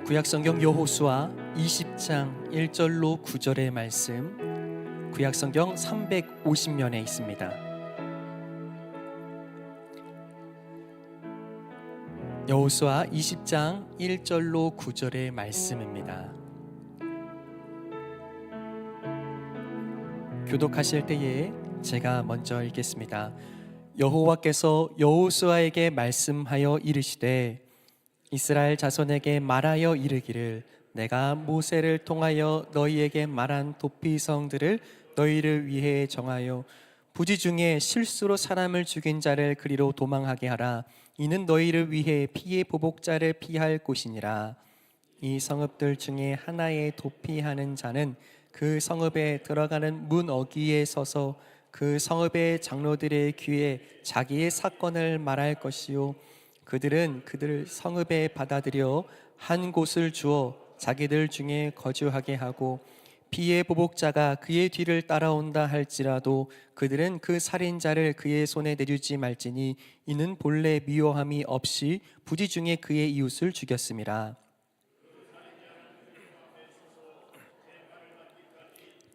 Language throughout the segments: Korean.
구약성경 여호수아 20장 1절로 9절의 말씀, 구약성경 350면에 있습니다. 여호수아 20장 1절로 9절의 말씀입니다. 교독하실 때에 제가 먼저 읽겠습니다. 여호와께서 여호수아에게 말씀하여 이르시되 이스라엘 자손에게 말하여 이르기를 내가 모세를 통하여 너희에게 말한 도피성들을 너희를 위해 정하여 부지 중에 실수로 사람을 죽인 자를 그리로 도망하게 하라. 이는 너희를 위해 피의 보복자를 피할 곳이니라. 이 성읍들 중에 하나에 도피하는 자는 그 성읍에 들어가는 문 어귀에 서서 그 성읍의 장로들의 귀에 자기의 사건을 말할 것이요 그들은 그들 성읍에 받아들여 한 곳을 주어 자기들 중에 거주하게 하고 피의 보복자가 그의 뒤를 따라온다 할지라도 그들은 그 살인자를 그의 손에 내주지 말지니 이는 본래 미워함이 없이 부지 중에 그의 이웃을 죽였음이라.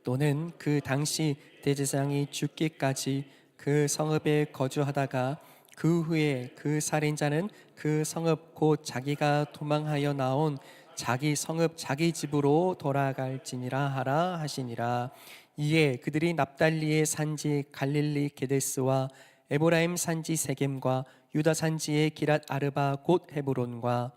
또는 그 당시 대제사장이 죽기까지 그 성읍에 거주하다가 그 후에 그 살인자는 그 성읍 곧 자기가 도망하여 나온 자기 성읍 자기 집으로 돌아갈지니라 하라 하시니라. 이에 그들이 납달리의 산지 갈릴리 게데스와 에브라임 산지 세겜과 유다 산지의 기랏 아르바 곧 헤브론과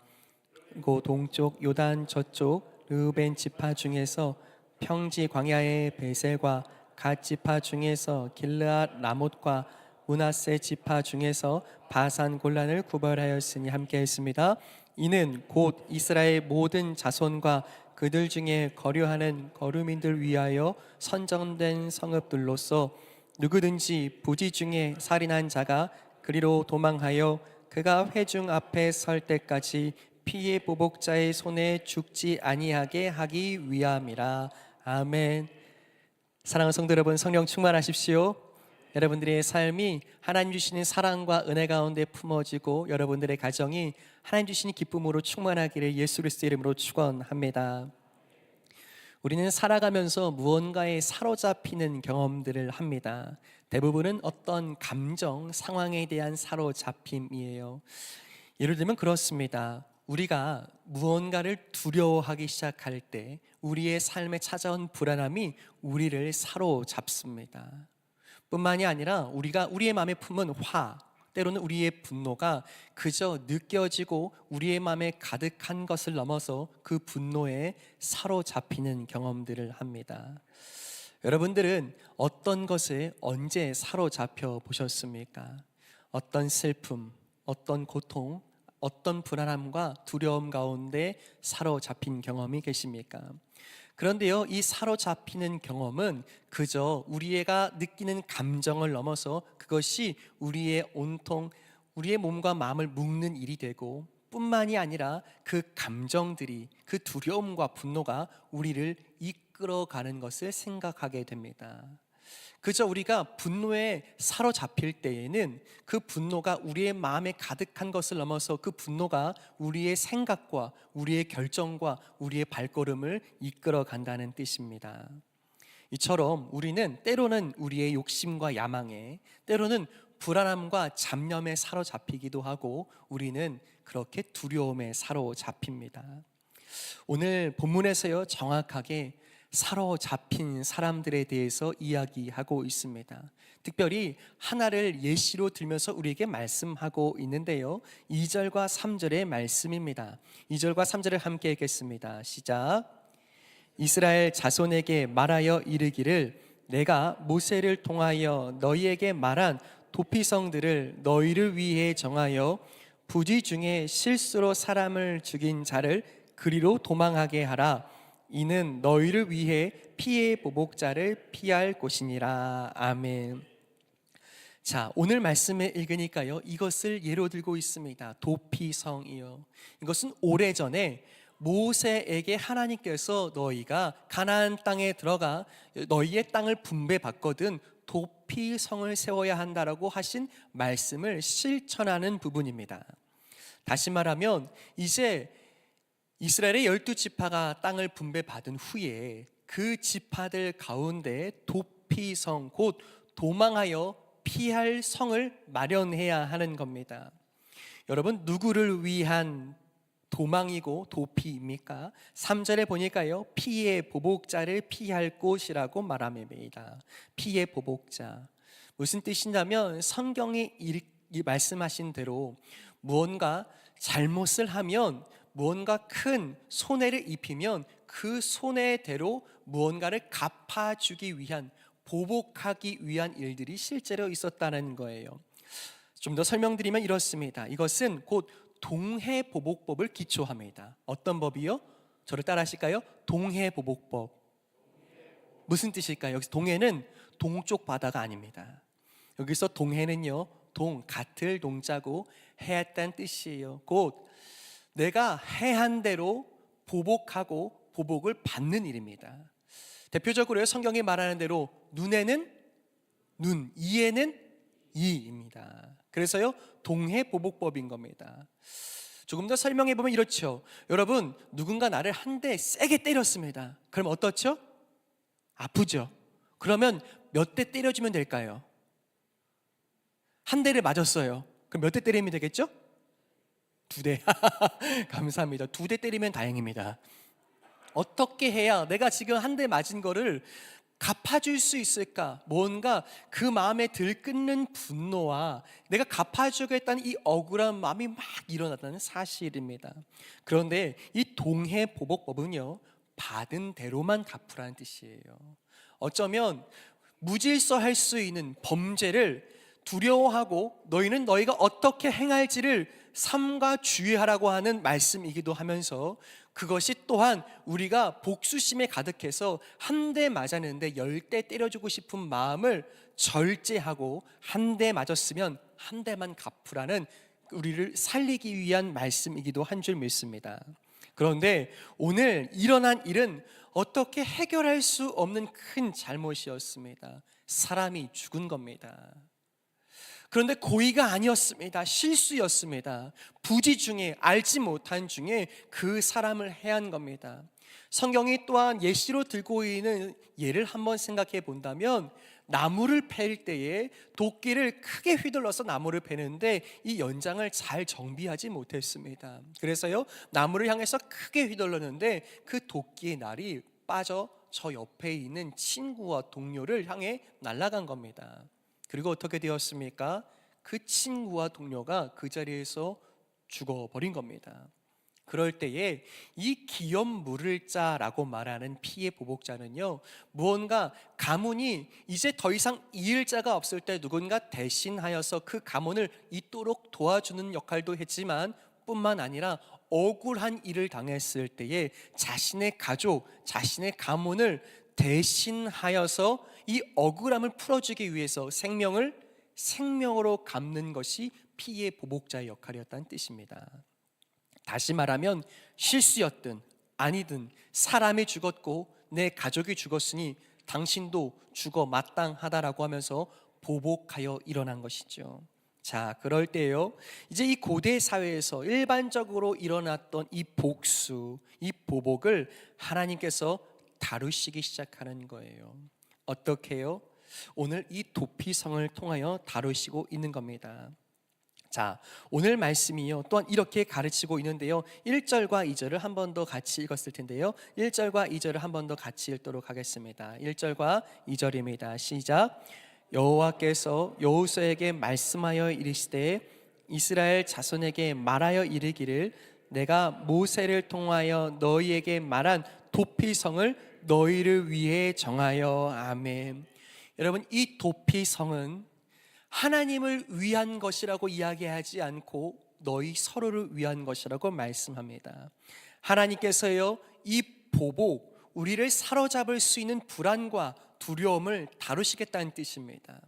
그 동쪽 요단 저쪽 르우벤 지파 중에서 평지 광야의 베셀과 갓 지파 중에서 길르앗 라못과 므낫세 지파 중에서 바산 골란을 구별하였으니 함께했습니다. 이는 곧 이스라엘 모든 자손과 그들 중에 거류하는 거류민들 위하여 선정된 성읍들로서 누구든지 부지 중에 살인한 자가 그리로 도망하여 그가 회중 앞에 설 때까지 피의 보복자의 손에 죽지 아니하게 하기 위함이라. 아멘. 사랑하는 성도 여러분, 성령 충만하십시오. 여러분들의 삶이 하나님 주시는 사랑과 은혜 가운데 품어지고 여러분들의 가정이 하나님 주시는 기쁨으로 충만하기를 예수 그리스도의 이름으로 축원합니다. 우리는 살아가면서 무언가에 사로잡히는 경험들을 합니다. 대부분은 어떤 감정, 상황에 대한 사로잡힘이에요. 예를 들면 그렇습니다. 우리가 무언가를 두려워하기 시작할 때 우리의 삶에 찾아온 불안함이 우리를 사로잡습니다. 뿐만이 아니라 우리가 우리의 마음에 품은 화, 때로는 우리의 분노가 그저 느껴지고 우리의 마음에 가득한 것을 넘어서 그 분노에 사로잡히는 경험들을 합니다. 여러분들은 어떤 것에 언제 사로잡혀 보셨습니까? 어떤 슬픔, 어떤 고통, 어떤 불안함과 두려움 가운데 사로잡힌 경험이 계십니까? 그런데요, 이 사로잡히는 경험은 그저 우리가 느끼는 감정을 넘어서 그것이 우리의 온통 우리의 몸과 마음을 묶는 일이 되고 뿐만이 아니라 그 감정들이, 그 두려움과 분노가 우리를 이끌어가는 것을 생각하게 됩니다. 그저 우리가 분노에 사로잡힐 때에는 그 분노가 우리의 마음에 가득한 것을 넘어서 그 분노가 우리의 생각과 우리의 결정과 우리의 발걸음을 이끌어 간다는 뜻입니다. 이처럼 우리는 때로는 우리의 욕심과 야망에, 때로는 불안함과 잡념에 사로잡히기도 하고 우리는 그렇게 두려움에 사로잡힙니다. 오늘 본문에서요, 정확하게 사로잡힌 사람들에 대해서 이야기하고 있습니다. 특별히 하나를 예시로 들면서 우리에게 말씀하고 있는데요, 2절과 3절의 말씀입니다. 2절과 3절을 함께 읽겠습니다. 시작. 이스라엘 자손에게 말하여 이르기를 내가 모세를 통하여 너희에게 말한 도피성들을 너희를 위해 정하여 부지 중에 실수로 사람을 죽인 자를 그리로 도망하게 하라. 이는 너희를 위해 피의 보복자를 피할 곳이니라. 아멘. 자, 오늘 말씀을 읽으니까요, 이것을 예로 들고 있습니다. 도피성이요. 이것은 오래전에 모세에게 하나님께서 너희가 가나안 땅에 들어가 너희의 땅을 분배받거든 도피성을 세워야 한다라고 하신 말씀을 실천하는 부분입니다. 다시 말하면 이제 이스라엘의 12지파가 땅을 분배받은 후에 그 지파들 가운데 도피성, 곧 도망하여 피할 성을 마련해야 하는 겁니다. 여러분, 누구를 위한 도망이고 도피입니까? 3절에 보니까요, 피의 보복자를 피할 곳이라고 말합니다. 피의 보복자, 무슨 뜻이냐면 성경이 말씀하신 대로 무언가 잘못을 하면, 무언가 큰 손해를 입히면 그 손해대로 무언가를 갚아주기 위한, 보복하기 위한 일들이 실제로 있었다는 거예요. 좀 더 설명드리면 이렇습니다. 이것은 곧 동해보복법을 기초합니다. 어떤 법이요? 저를 따라 하실까요? 동해보복법. 무슨 뜻일까요? 여기서 동해는 동쪽 바다가 아닙니다. 여기서 동해는요, 같을 동자고 해했다는 뜻이에요. 곧 내가 해한 대로 보복하고 보복을 받는 일입니다. 대표적으로 성경이 말하는 대로 눈에는 눈, 이에는 이입니다. 그래서요, 동해보복법인 겁니다. 조금 더 설명해 보면 이렇죠. 여러분, 누군가 나를 한 대 세게 때렸습니다. 그럼 어떻죠? 아프죠. 그러면 몇 대 때려주면 될까요? 한 대를 맞았어요. 그럼 몇 대 때리면 되겠죠? 2대. 감사합니다. 2대 때리면 다행입니다. 어떻게 해야 내가 지금 한 대 맞은 거를 갚아줄 수 있을까? 뭔가 그 마음에 들끓는 분노와 내가 갚아주겠다는 이 억울한 마음이 막 일어났다는 사실입니다. 그런데 이 동해보복법은요, 받은 대로만 갚으라는 뜻이에요. 어쩌면 무질서할 수 있는 범죄를 두려워하고 너희는 너희가 어떻게 행할지를 삼가 주의하라고 하는 말씀이기도 하면서, 그것이 또한 우리가 복수심에 가득해서 한 대 맞았는데 10대 때려주고 싶은 마음을 절제하고, 한 대 맞았으면 한 대만 갚으라는 우리를 살리기 위한 말씀이기도 한 줄 믿습니다. 그런데 오늘 일어난 일은 어떻게 해결할 수 없는 큰 잘못이었습니다. 사람이 죽은 겁니다. 그런데 고의가 아니었습니다. 실수였습니다. 부지 중에, 알지 못한 중에 그 사람을 해한 겁니다. 성경이 또한 예시로 들고 있는 예를 한번 생각해 본다면, 나무를 팰 때에 도끼를 크게 휘둘러서 나무를 베는데 이 연장을 잘 정비하지 못했습니다. 그래서요, 나무를 향해서 크게 휘둘렀는데 그 도끼의 날이 빠져 저 옆에 있는 친구와 동료를 향해 날아간 겁니다. 그리고 어떻게 되었습니까? 그 친구와 동료가 그 자리에서 죽어버린 겁니다. 그럴 때에 이 기업 물을 자라고 말하는 피의 보복자는요, 무언가 가문이 이제 더 이상 이을 자가 없을 때 누군가 대신하여서 그 가문을 잇도록 도와주는 역할도 했지만, 뿐만 아니라 억울한 일을 당했을 때에 자신의 가족, 자신의 가문을 대신하여서 이 억울함을 풀어주기 위해서 생명으로 갚는 것이 피의 보복자의 역할이었다는 뜻입니다. 다시 말하면 실수였든 아니든 사람이 죽었고 내 가족이 죽었으니 당신도 죽어 마땅하다라고 하면서 보복하여 일어난 것이죠. 자, 그럴 때요, 이제 이 고대 사회에서 일반적으로 일어났던 이 복수, 이 보복을 하나님께서 다루시기 시작하는 거예요. 어떻게요? 오늘 이 도피성을 통하여 다루시고 있는 겁니다. 자, 오늘 말씀이요, 또한 이렇게 가르치고 있는데요, 1절과 2절을 한 번 더 같이 읽었을 텐데요, 1절과 2절을 한 번 더 같이 읽도록 하겠습니다. 1절과 2절입니다. 시작. 여호와께서 여호수아에게 말씀하여 이르시되 이스라엘 자손에게 말하여 이르기를 내가 모세를 통하여 너희에게 말한 도피성을 너희를 위해 정하여. 아멘. 여러분, 이 도피성은 하나님을 위한 것이라고 이야기하지 않고 너희 서로를 위한 것이라고 말씀합니다. 하나님께서요, 이 보복, 우리를 사로잡을 수 있는 불안과 두려움을 다루시겠다는 뜻입니다.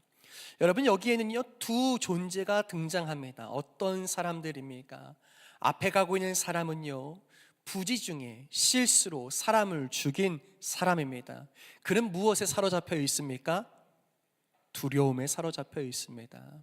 여러분, 여기에는요, 두 존재가 등장합니다. 어떤 사람들입니까? 앞에 가고 있는 사람은요, 부지 중에 실수로 사람을 죽인 사람입니다. 그는 무엇에 사로잡혀 있습니까? 두려움에 사로잡혀 있습니다.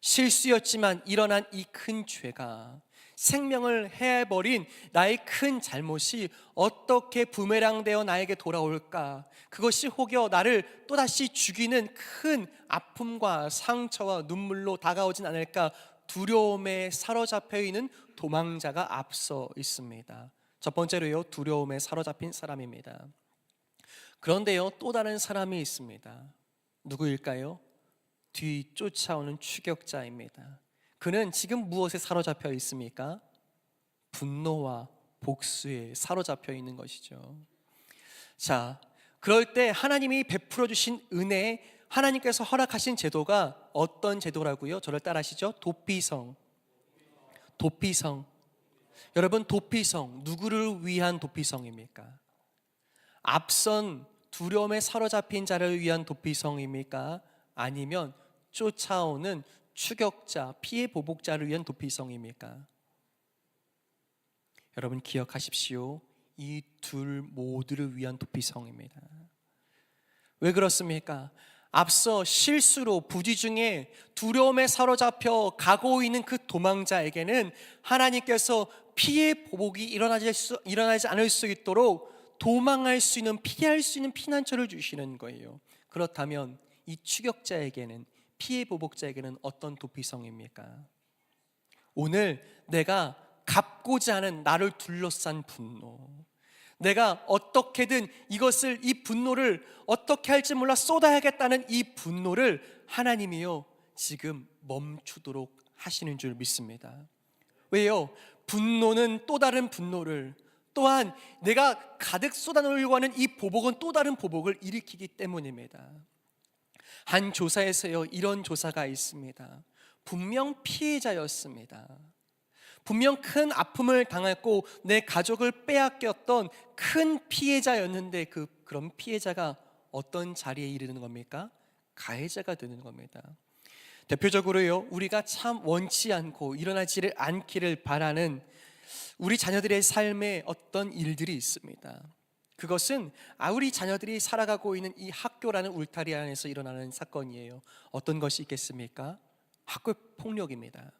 실수였지만 일어난 이 큰 죄가 생명을 해버린 나의 큰 잘못이 어떻게 부메랑 되어 나에게 돌아올까? 그것이 혹여 나를 또다시 죽이는 큰 아픔과 상처와 눈물로 다가오진 않을까? 두려움에 사로잡혀 있는 도망자가 앞서 있습니다. 첫 번째로요, 두려움에 사로잡힌 사람입니다. 그런데요, 또 다른 사람이 있습니다. 누구일까요? 뒤 쫓아오는 추격자입니다. 그는 지금 무엇에 사로잡혀 있습니까? 분노와 복수에 사로잡혀 있는 것이죠. 자, 그럴 때 하나님이 베풀어 주신 은혜, 하나님께서 허락하신 제도가 어떤 제도라고요? 저를 따라하시죠? 도피성. 도피성. 여러분, 도피성, 누구를 위한 도피성입니까? 앞선 두려움에 사로잡힌 자를 위한 도피성입니까? 아니면 쫓아오는 추격자, 피해 보복자를 위한 도피성입니까? 여러분 기억하십시오. 이 둘 모두를 위한 도피성입니다. 왜 그렇습니까? 앞서 실수로 부지 중에 두려움에 사로잡혀 가고 있는 그 도망자에게는 하나님께서 피해 보복이 일어나지 않을 수 있도록 도망할 수 있는, 피할 수 있는 피난처를 주시는 거예요. 그렇다면 이 추격자에게는, 피해 보복자에게는 어떤 도피성입니까? 오늘 내가 갚고자 하는 나를 둘러싼 분노, 내가 어떻게든 이것을, 이 분노를 어떻게 할지 몰라 쏟아야겠다는 이 분노를 하나님이요 지금 멈추도록 하시는 줄 믿습니다. 왜요? 분노는 또 다른 분노를, 또한 내가 가득 쏟아놓으려고 하는 이 보복은 또 다른 보복을 일으키기 때문입니다. 한 조사에서요 이런 조사가 있습니다. 분명 피해자였습니다. 분명 큰 아픔을 당했고 내 가족을 빼앗겼던 큰 피해자였는데 그런 피해자가 어떤 자리에 이르는 겁니까? 가해자가 되는 겁니다. 대표적으로요, 우리가 참 원치 않고 일어나지를 않기를 바라는 우리 자녀들의 삶에 어떤 일들이 있습니다. 그것은 우리 자녀들이 살아가고 있는 이 학교라는 울타리 안에서 일어나는 사건이에요. 어떤 것이 있겠습니까? 학교 폭력입니다.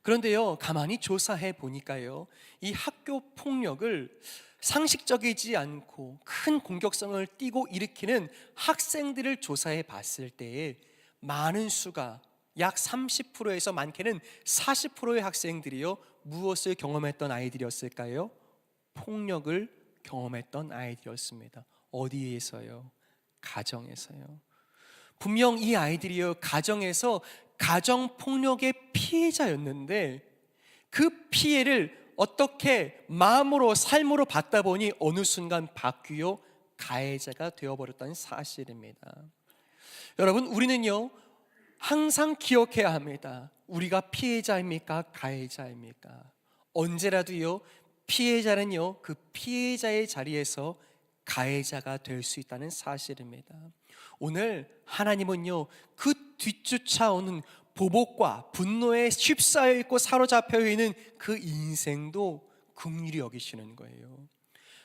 그런데요, 가만히 조사해 보니까요, 이 학교 폭력을 상식적이지 않고 큰 공격성을 띠고 일으키는 학생들을 조사해 봤을 때에 많은 수가, 약 30%에서 많게는 40%의 학생들이요 무엇을 경험했던 아이들이었을까요? 폭력을 경험했던 아이들이었습니다. 어디에서요? 가정에서요. 분명 이 아이들이요 가정에서 가정폭력의 피해자였는데 그 피해를 어떻게 마음으로, 삶으로 받다 보니 어느 순간 바뀌어 가해자가 되어버렸다는 사실입니다. 여러분, 우리는요 항상 기억해야 합니다. 우리가 피해자입니까? 가해자입니까? 언제라도요 피해자는요 그 피해자의 자리에서 가해자가 될 수 있다는 사실입니다. 오늘 하나님은요 그 뒤쫓아오는 보복과 분노에 휩싸여 있고 사로잡혀 있는 그 인생도 긍휼히 여기시는 거예요.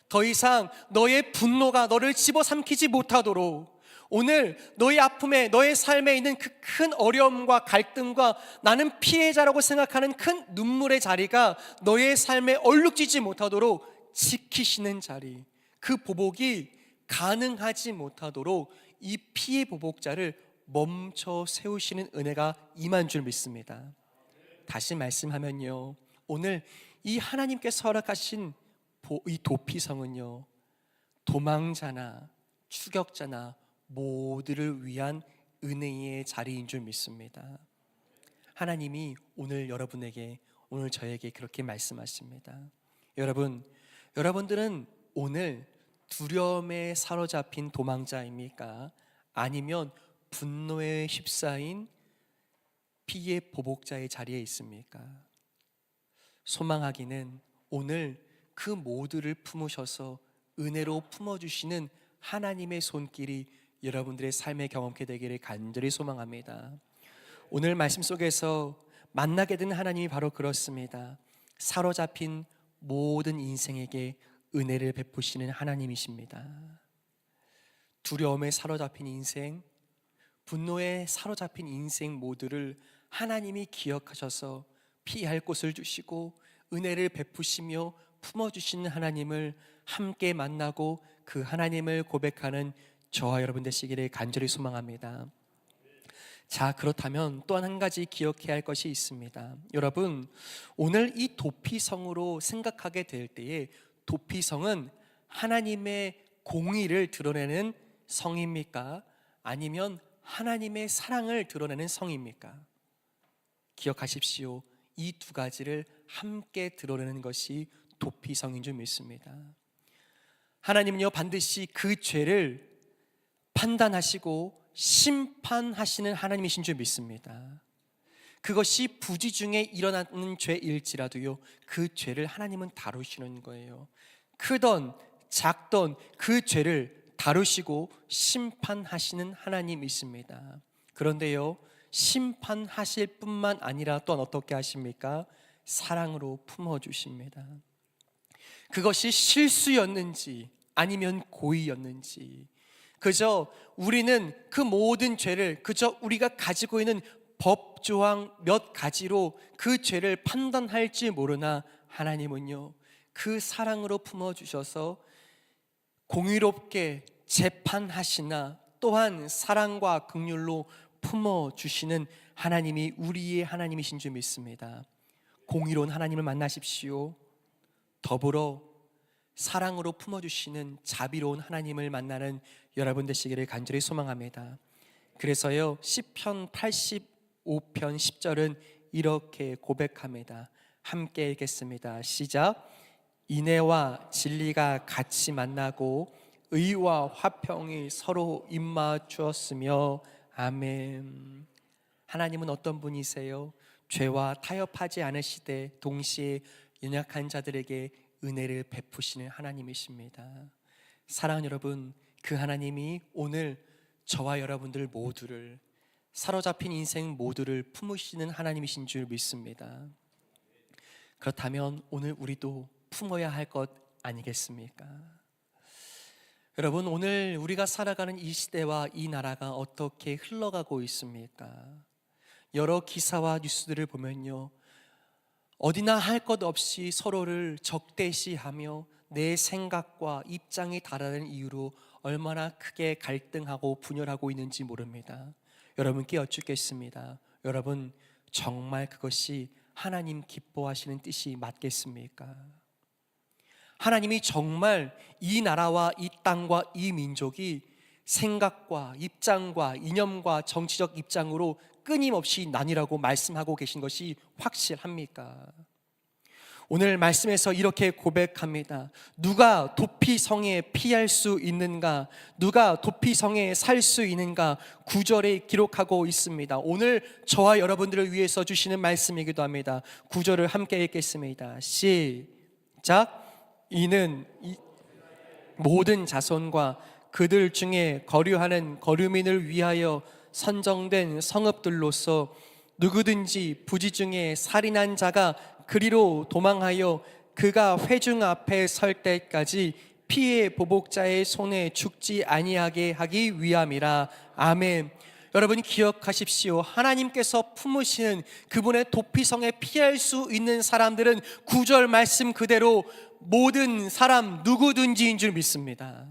더 이상 너의 분노가 너를 집어삼키지 못하도록, 오늘 너의 아픔에, 너의 삶에 있는 그 큰 어려움과 갈등과 나는 피해자라고 생각하는 큰 눈물의 자리가 너의 삶에 얼룩지지 못하도록 지키시는 자리, 그 보복이 가능하지 못하도록 이 피해 보복자를 멈춰 세우시는 은혜가 임한 줄 믿습니다. 다시 말씀하면요, 오늘 이 하나님께서 허락하신 이 도피성은요 도망자나 추격자나 모두를 위한 은혜의 자리인 줄 믿습니다. 하나님이 오늘 여러분에게, 오늘 저에게 그렇게 말씀하십니다. 여러분들은 오늘 두려움에 사로잡힌 도망자입니까? 아니면 분노에 휩싸인 피해 보복자의 자리에 있습니까? 소망하기는 오늘 그 모두를 품으셔서 은혜로 품어주시는 하나님의 손길이 여러분들의 삶에 경험케 되기를 간절히 소망합니다. 오늘 말씀 속에서 만나게 된 하나님이 바로 그렇습니다. 사로잡힌 모든 인생에게 은혜를 베푸시는 하나님이십니다. 두려움에 사로잡힌 인생, 분노에 사로잡힌 인생 모두를 하나님이 기억하셔서 피할 곳을 주시고 은혜를 베푸시며 품어주시는 하나님을 함께 만나고 그 하나님을 고백하는 저와 여러분 되시기를 간절히 소망합니다. 자, 그렇다면 또 한 가지 기억해야 할 것이 있습니다. 여러분, 오늘 이 도피성으로 생각하게 될 때에 도피성은 하나님의 공의를 드러내는 성입니까? 아니면 하나님의 사랑을 드러내는 성입니까? 기억하십시오. 이 두 가지를 함께 드러내는 것이 도피성인 줄 믿습니다. 하나님은요, 반드시 그 죄를 판단하시고 심판하시는 하나님이신 줄 믿습니다. 그것이 부지 중에 일어나는 죄일지라도요, 그 죄를 하나님은 다루시는 거예요. 크던 작던 그 죄를 다루시고 심판하시는 하나님이십니다. 그런데요, 심판하실 뿐만 아니라 또한 어떻게 하십니까? 사랑으로 품어주십니다. 그것이 실수였는지 아니면 고의였는지, 그저 우리는 그 모든 죄를 그저 우리가 가지고 있는 법조항 몇 가지로 그 죄를 판단할지 모르나 하나님은요, 그 사랑으로 품어주셔서 공의롭게 재판하시나 또한 사랑과 긍휼로 품어주시는 하나님이 우리의 하나님이신 줄 믿습니다. 공의로운 하나님을 만나십시오. 더불어 사랑으로 품어주시는 자비로운 하나님을 만나는 여러분 되시기를 간절히 소망합니다. 그래서요, 시편 85편 10절은 이렇게 고백합니다. 함께 읽겠습니다. 시작. 인애와 진리가 같이 만나고 의와 화평이 서로 입맞추었으며. 아멘. 하나님은 어떤 분이세요? 죄와 타협하지 않으시되 동시에 연약한 자들에게 은혜를 베푸시는 하나님이십니다. 사랑하는 여러분, 그 하나님이 오늘 저와 여러분들 모두를, 사로잡힌 인생 모두를 품으시는 하나님이신 줄 믿습니다. 그렇다면 오늘 우리도 품어야 할 것 아니겠습니까? 여러분, 오늘 우리가 살아가는 이 시대와 이 나라가 어떻게 흘러가고 있습니까? 여러 기사와 뉴스들을 보면요, 어디나 할 것 없이 서로를 적대시하며 내 생각과 입장이 다르다는 이유로 얼마나 크게 갈등하고 분열하고 있는지 모릅니다. 여러분께 여쭙겠습니다. 여러분, 정말 그것이 하나님 기뻐하시는 뜻이 맞겠습니까? 하나님이 정말 이 나라와 이 땅과 이 민족이 생각과 입장과 이념과 정치적 입장으로 끊임없이 나뉘라고 말씀하고 계신 것이 확실합니까? 오늘 말씀에서 이렇게 고백합니다. 누가 도피성에 피할 수 있는가? 누가 도피성에 살 수 있는가? 9절에 기록하고 있습니다. 오늘 저와 여러분들을 위해서 주시는 말씀이기도 합니다. 9절을 함께 읽겠습니다. 시작. 이는 모든 자손과 그들 중에 거류하는 거류민을 위하여 선정된 성읍들로서 누구든지 부지 중에 살인한 자가 그리로 도망하여 그가 회중 앞에 설 때까지 피해 보복자의 손에 죽지 아니하게 하기 위함이라. 아멘. 여러분 기억하십시오. 하나님께서 품으시는 그분의 도피성에 피할 수 있는 사람들은 9절 말씀 그대로 모든 사람 누구든지인 줄 믿습니다.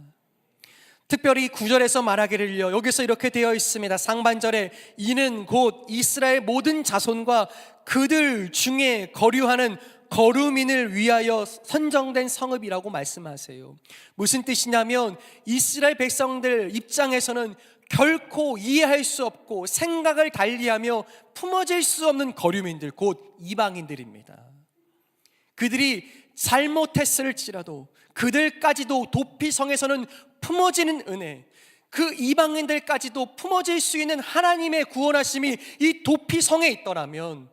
특별히 9절에서 말하기를요, 여기서 이렇게 되어 있습니다. 상반절에 이는 곧 이스라엘 모든 자손과 그들 중에 거류하는 거류민을 위하여 선정된 성읍이라고 말씀하세요. 무슨 뜻이냐면 이스라엘 백성들 입장에서는 결코 이해할 수 없고 생각을 달리하며 품어질 수 없는 거류민들, 곧 이방인들입니다. 그들이 잘못했을지라도 그들까지도 도피성에서는 품어지는 은혜, 그 이방인들까지도 품어질 수 있는 하나님의 구원하심이 이 도피성에 있더라면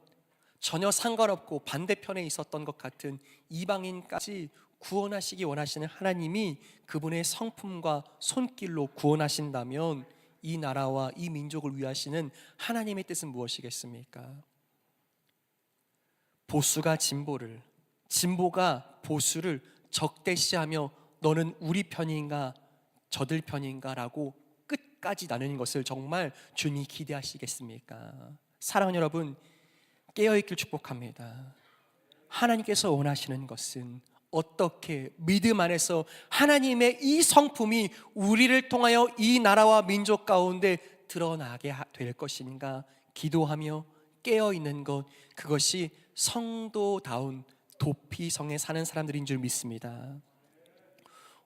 전혀 상관없고 반대편에 있었던 것 같은 이방인까지 구원하시기 원하시는 하나님이 그분의 성품과 손길로 구원하신다면 이 나라와 이 민족을 위하시는 하나님의 뜻은 무엇이겠습니까? 보수가 진보를, 진보가 보수를 적대시하며 너는 우리 편인가 저들 편인가 라고 끝까지 나누는 것을 정말 주님이 기대하시겠습니까? 사랑하는 여러분, 깨어있길 축복합니다. 하나님께서 원하시는 것은 어떻게 믿음 안에서 하나님의 이 성품이 우리를 통하여 이 나라와 민족 가운데 드러나게 될 것인가 기도하며 깨어있는 것, 그것이 성도다운 도피성에 사는 사람들인 줄 믿습니다.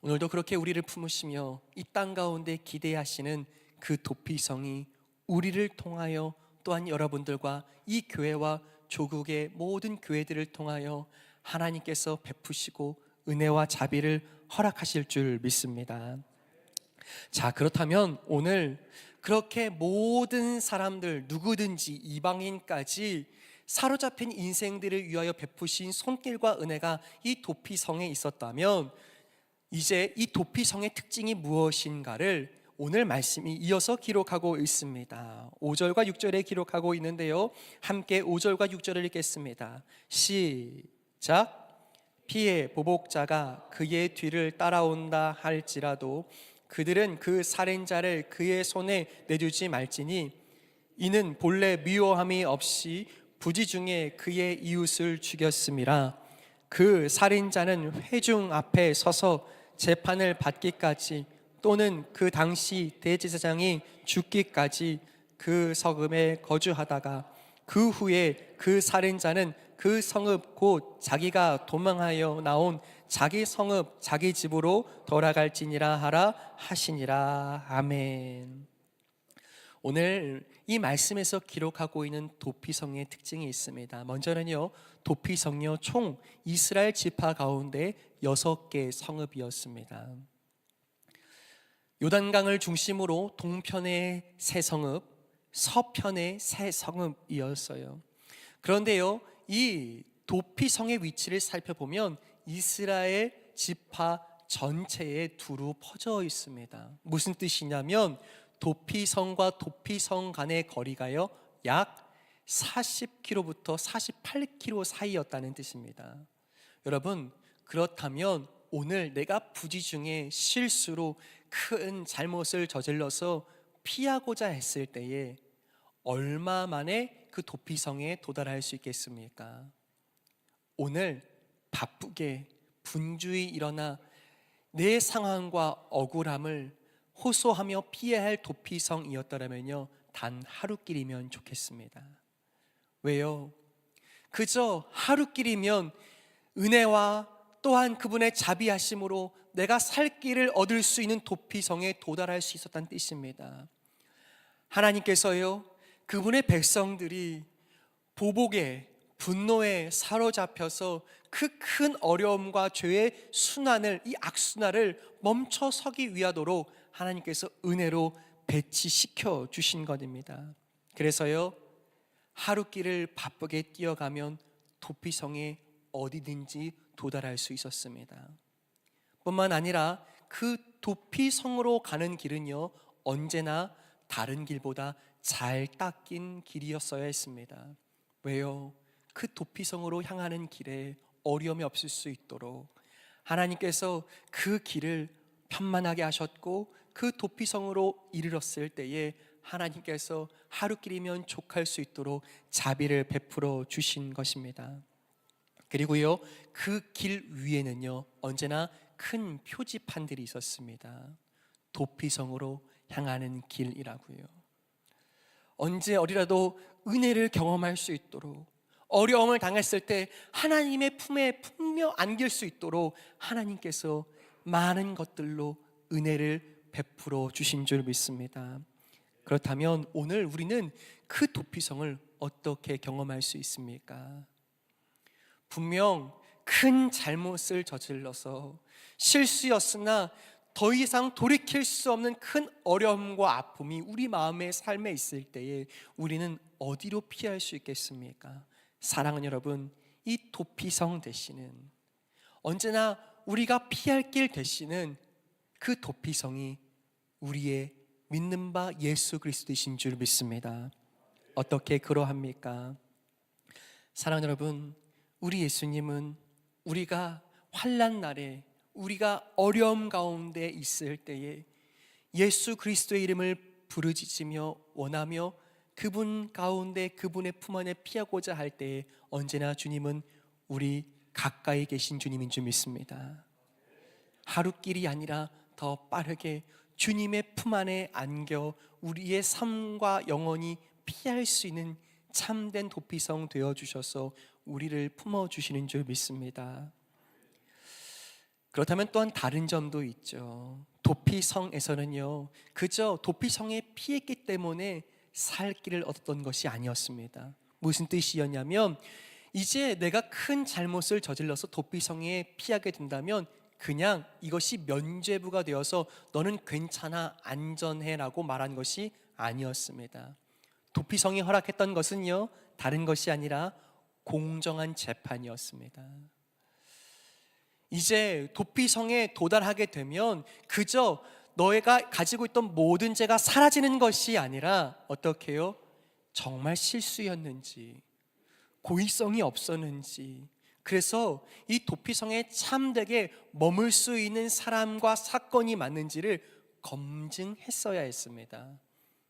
오늘도 그렇게 우리를 품으시며 이 땅 가운데 기대하시는 그 도피성이 우리를 통하여 또한 여러분들과 이 교회와 조국의 모든 교회들을 통하여 하나님께서 베푸시고 은혜와 자비를 허락하실 줄 믿습니다. 자, 그렇다면 오늘 그렇게 모든 사람들 누구든지 이방인까지 사로잡힌 인생들을 위하여 베푸신 손길과 은혜가 이 도피성에 있었다면 이제 이 도피성의 특징이 무엇인가를 오늘 말씀이 이어서 기록하고 있습니다. 5절과 6절에 기록하고 있는데요, 함께 5절과 6절을 읽겠습니다. 시작. 피의 보복자가 그의 뒤를 따라온다 할지라도 그들은 그 살인자를 그의 손에 내주지 말지니 이는 본래 미워함이 없이 부지 중에 그의 이웃을 죽였음이라. 그 살인자는 회중 앞에 서서 재판을 받기까지 또는 그 당시 대제사장이 죽기까지 그 성읍에 거주하다가 그 후에 그 살인자는 그 성읍 곧 자기가 도망하여 나온 자기 성읍 자기 집으로 돌아갈지니라 하라 하시니라. 아멘. 오늘 이 말씀에서 기록하고 있는 도피성의 특징이 있습니다. 먼저는요, 도피성요 총 이스라엘 지파 가운데 6개 성읍이었습니다. 요단강을 중심으로 동편의 세 성읍, 서편의 세 성읍이었어요. 그런데요, 이 도피성의 위치를 살펴보면 이스라엘 지파 전체에 두루 퍼져 있습니다. 무슨 뜻이냐면 도피성과 도피성 간의 거리가요 약 40km부터 48km 사이였다는 뜻입니다. 여러분, 그렇다면 오늘 내가 부지 중에 실수로 큰 잘못을 저질러서 피하고자 했을 때에 얼마 만에 그 도피성에 도달할 수 있겠습니까? 오늘 바쁘게 분주히 일어나 내 상황과 억울함을 호소하며 피해야 할 도피성이었더라면요, 단 하루길이면 좋겠습니다. 왜요? 그저 하루길이면 은혜와 또한 그분의 자비하심으로 내가 살 길을 얻을 수 있는 도피성에 도달할 수 있었다는 뜻입니다. 하나님께서요, 그분의 백성들이 보복에 분노에 사로잡혀서 그 큰 어려움과 죄의 순환을, 이 악순환을 멈춰 서기 위하도록 하나님께서 은혜로 배치시켜 주신 것입니다. 그래서요, 하루길을 바쁘게 뛰어가면 도피성에 어디든지 도달할 수 있었습니다. 뿐만 아니라 그 도피성으로 가는 길은요, 언제나 다른 길보다 잘 닦인 길이었어야 했습니다. 왜요? 그 도피성으로 향하는 길에 어려움이 없을 수 있도록 하나님께서 그 길을 편만하게 하셨고, 그 도피성으로 이르렀을 때에 하나님께서 하루길이면 족할 수 있도록 자비를 베풀어 주신 것입니다. 그리고요, 그 길 위에는요 언제나 큰 표지판들이 있었습니다. 도피성으로 향하는 길이라고요. 언제 어디라도 은혜를 경험할 수 있도록, 어려움을 당했을 때 하나님의 품에 품며 안길 수 있도록 하나님께서 많은 것들로 은혜를 베풀어 주신 줄 믿습니다. 그렇다면 오늘 우리는 그 도피성을 어떻게 경험할 수 있습니까? 분명 큰 잘못을 저질러서 실수였으나 더 이상 돌이킬 수 없는 큰 어려움과 아픔이 우리 마음의 삶에 있을 때에 우리는 어디로 피할 수 있겠습니까? 사랑하는 여러분, 이 도피성 되시는, 언제나 우리가 피할 길 되시는 그 도피성이 우리의 믿는 바 예수 그리스도이신 줄 믿습니다. 어떻게 그러합니까? 사랑하는 여러분, 우리 예수님은 우리가 환난 날에, 우리가 어려움 가운데 있을 때에 예수 그리스도의 이름을 부르짖으며 원하며 그분 가운데 그분의 품 안에 피하고자 할 때에 언제나 주님은 우리 가까이 계신 주님인 줄 믿습니다. 하루길이 아니라 더 빠르게 주님의 품 안에 안겨 우리의 삶과 영원히 피할 수 있는 참된 도피성 되어주셔서 우리를 품어주시는 줄 믿습니다. 그렇다면 또한 다른 점도 있죠. 도피성에서는요, 그저 도피성에 피했기 때문에 살 길을 얻었던 것이 아니었습니다. 무슨 뜻이었냐면, 이제 내가 큰 잘못을 저질러서 도피성에 피하게 된다면 그냥 이것이 면죄부가 되어서 너는 괜찮아, 안전해 라고 말한 것이 아니었습니다. 도피성이 허락했던 것은요, 다른 것이 아니라 공정한 재판이었습니다. 이제 도피성에 도달하게 되면 그저 너희가 가지고 있던 모든 죄가 사라지는 것이 아니라 어떻게 해요? 정말 실수였는지, 고의성이 없었는지, 그래서 이 도피성에 참되게 머물 수 있는 사람과 사건이 맞는지를 검증했어야 했습니다.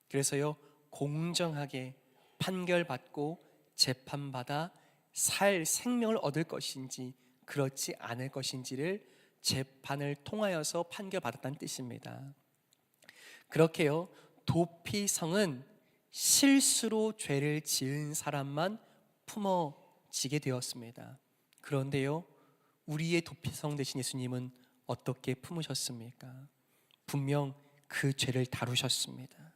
그래서요, 공정하게 판결받고 재판받아 살 생명을 얻을 것인지 그렇지 않을 것인지를 재판을 통하여서 판결받았다는 뜻입니다. 그렇게요, 도피성은 실수로 죄를 지은 사람만 품어지게 되었습니다. 그런데요, 우리의 도피성 되신 예수님은 어떻게 품으셨습니까? 분명 그 죄를 다루셨습니다.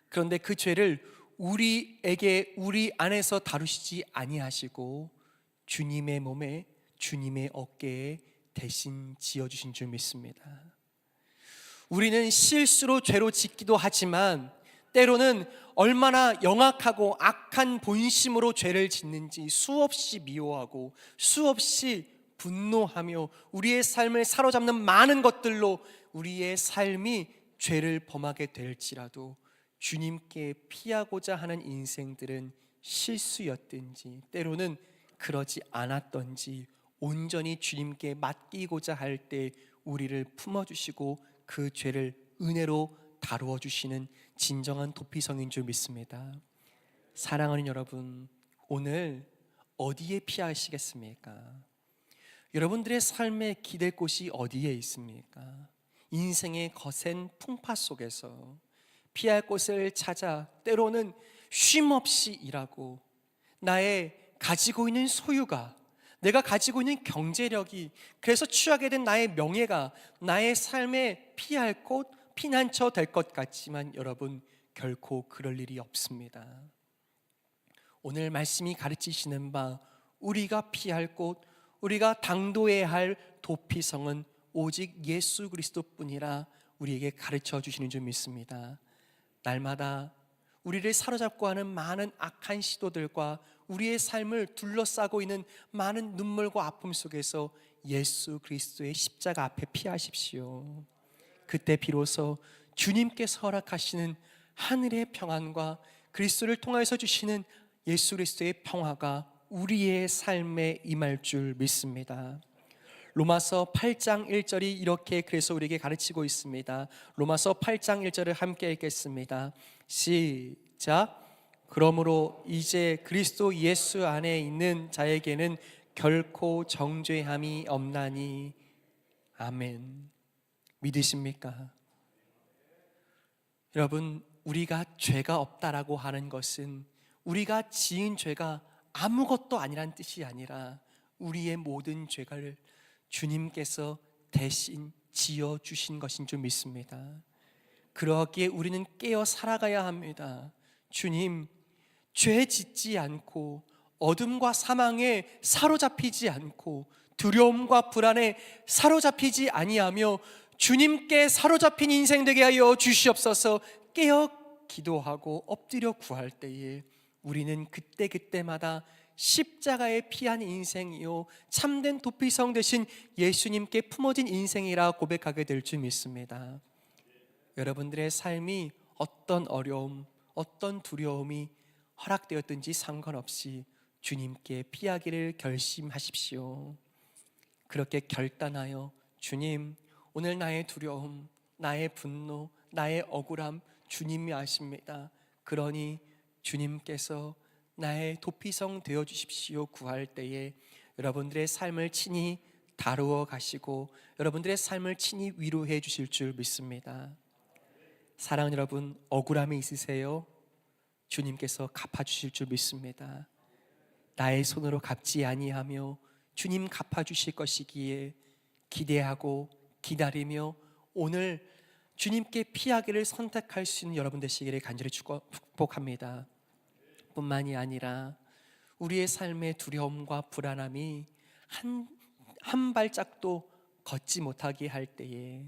그런데 그 죄를 우리 안에서 다루시지 아니하시고 주님의 몸에, 주님의 어깨에 대신 지어주신 줄 믿습니다. 우리는 실수로 죄로 짓기도 하지만 때로는 얼마나 영악하고 악한 본심으로 죄를 짓는지 수없이 미워하고 수없이 분노하며 우리의 삶을 사로잡는 많은 것들로 우리의 삶이 죄를 범하게 될지라도 주님께 피하고자 하는 인생들은 실수였든지 때로는 그러지 않았던지 온전히 주님께 맡기고자 할 때 우리를 품어주시고 그 죄를 은혜로 다루어 주시는 진정한 도피성인 줄 믿습니다. 사랑하는 여러분, 오늘 어디에 피하시겠습니까? 여러분들의 삶에 기댈 곳이 어디에 있습니까? 인생의 거센 풍파 속에서 피할 곳을 찾아 때로는 쉼없이 일하고 나의 가지고 있는 소유가, 내가 가지고 있는 경제력이, 그래서 취하게 된 나의 명예가 나의 삶에 피할 곳, 피난처 될 것 같지만 여러분, 결코 그럴 일이 없습니다. 오늘 말씀이 가르치시는 바 우리가 피할 곳, 우리가 당도해야 할 도피성은 오직 예수 그리스도뿐이라 우리에게 가르쳐 주시는 줄 믿습니다. 날마다 우리를 사로잡고 하는 많은 악한 시도들과 우리의 삶을 둘러싸고 있는 많은 눈물과 아픔 속에서 예수 그리스도의 십자가 앞에 피하십시오. 그때 비로소 주님께서 허락하시는 하늘의 평안과 그리스도를 통하여서 주시는 예수 그리스도의 평화가 우리의 삶에 임할 줄 믿습니다. 로마서 8장 1절이 이렇게 그래서 우리에게 가르치고 있습니다. 로마서 8장 1절을 함께 읽겠습니다. 시작. 그러므로 이제 그리스도 예수 안에 있는 자에게는 결코 정죄함이 없나니. 아멘. 믿으십니까? 여러분, 우리가 죄가 없다라고 하는 것은 우리가 지은 죄가 아무것도 아니란 뜻이 아니라 우리의 모든 죄를 주님께서 대신 지어주신 것인 줄 믿습니다. 그러기에 우리는 깨어 살아가야 합니다. 주님, 죄 짓지 않고 어둠과 사망에 사로잡히지 않고 두려움과 불안에 사로잡히지 아니하며 주님께 사로잡힌 인생 되게 하여 주시옵소서. 깨어 기도하고 엎드려 구할 때에 우리는 그때마다 십자가에 피한 인생이요 참된 도피성 되신 예수님께 품어진 인생이라 고백하게 될 줄 믿습니다. 여러분들의 삶이 어떤 어려움, 어떤 두려움이 허락되었든지 상관없이 주님께 피하기를 결심하십시오. 그렇게 결단하여 주님, 오늘 나의 두려움, 나의 분노, 나의 억울함 주님이 아십니다. 그러니 주님께서 나의 도피성 되어 주십시오 구할 때에 여러분들의 삶을 친히 다루어 가시고 여러분들의 삶을 친히 위로해 주실 줄 믿습니다. 사랑하는 여러분, 억울함이 있으세요? 주님께서 갚아주실 줄 믿습니다. 나의 손으로 갚지 아니하며 주님 갚아주실 것이기에 기대하고 기다리며 오늘 주님께 피하기를 선택할 수 있는 여러분 되시기를 간절히 축복합니다. 뿐만이 아니라 우리의 삶의 두려움과 불안함이 한 발짝도 걷지 못하게 할 때에,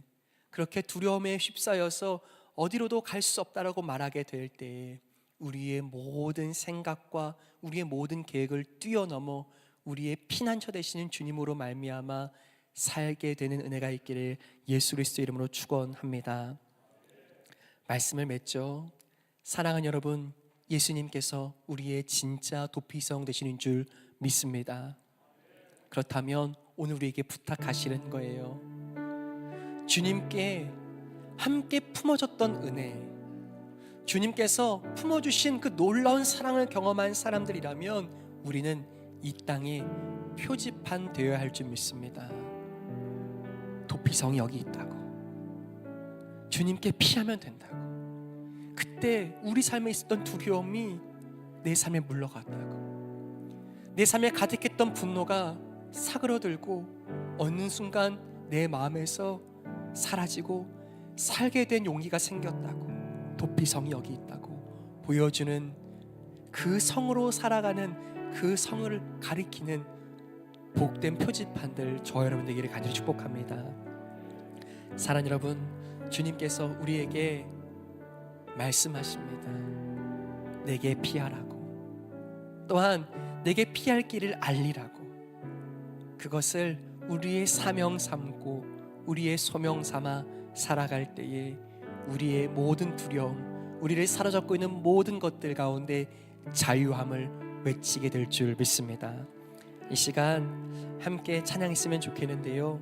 그렇게 두려움에 휩싸여서 어디로도 갈 수 없다라고 말하게 될 때에 우리의 모든 생각과 우리의 모든 계획을 뛰어넘어 우리의 피난처 되시는 주님으로 말미암아 살게 되는 은혜가 있기를 예수 그리스도 이름으로 축원합니다. 말씀을 맺죠. 사랑하는 여러분, 예수님께서 우리의 진짜 도피성 되시는 줄 믿습니다. 그렇다면 오늘 우리에게 부탁하시는 거예요. 주님께 함께 품어줬던 은혜, 주님께서 품어주신 그 놀라운 사랑을 경험한 사람들이라면 우리는 이 땅에 표지판 되어야 할 줄 믿습니다. 도피성이 여기 있다고, 주님께 피하면 된다고, 그때 우리 삶에 있었던 두려움이 내 삶에 물러갔다고, 내 삶에 가득했던 분노가 사그러들고 어느 순간 내 마음에서 사라지고 살게 된 용기가 생겼다고, 도피성이 여기 있다고 보여주는 그 성으로 살아가는 그 성을 가리키는 복된 표지판들 저와 여러분 되기를 간절히 축복합니다. 사랑하는 여러분, 주님께서 우리에게 말씀하십니다. 내게 피하라고, 또한 내게 피할 길을 알리라고. 그것을 우리의 사명 삼고 우리의 소명 삼아 살아갈 때에 우리의 모든 두려움, 우리를 사로잡고 있는 모든 것들 가운데 자유함을 외치게 될 줄 믿습니다. 이 시간 함께 찬양했으면 좋겠는데요,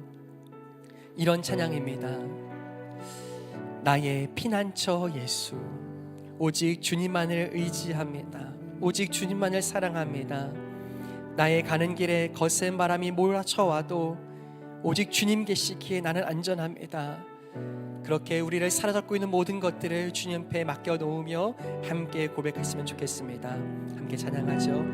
이런 찬양입니다. 나의 피난처 예수, 오직 주님만을 의지합니다. 오직 주님만을 사랑합니다. 나의 가는 길에 거센 바람이 몰아쳐와도 오직 주님 계시기에 나는 안전합니다. 그렇게 우리를 사로잡고 있는 모든 것들을 주님 앞에 맡겨놓으며 함께 고백했으면 좋겠습니다. 함께 찬양하죠.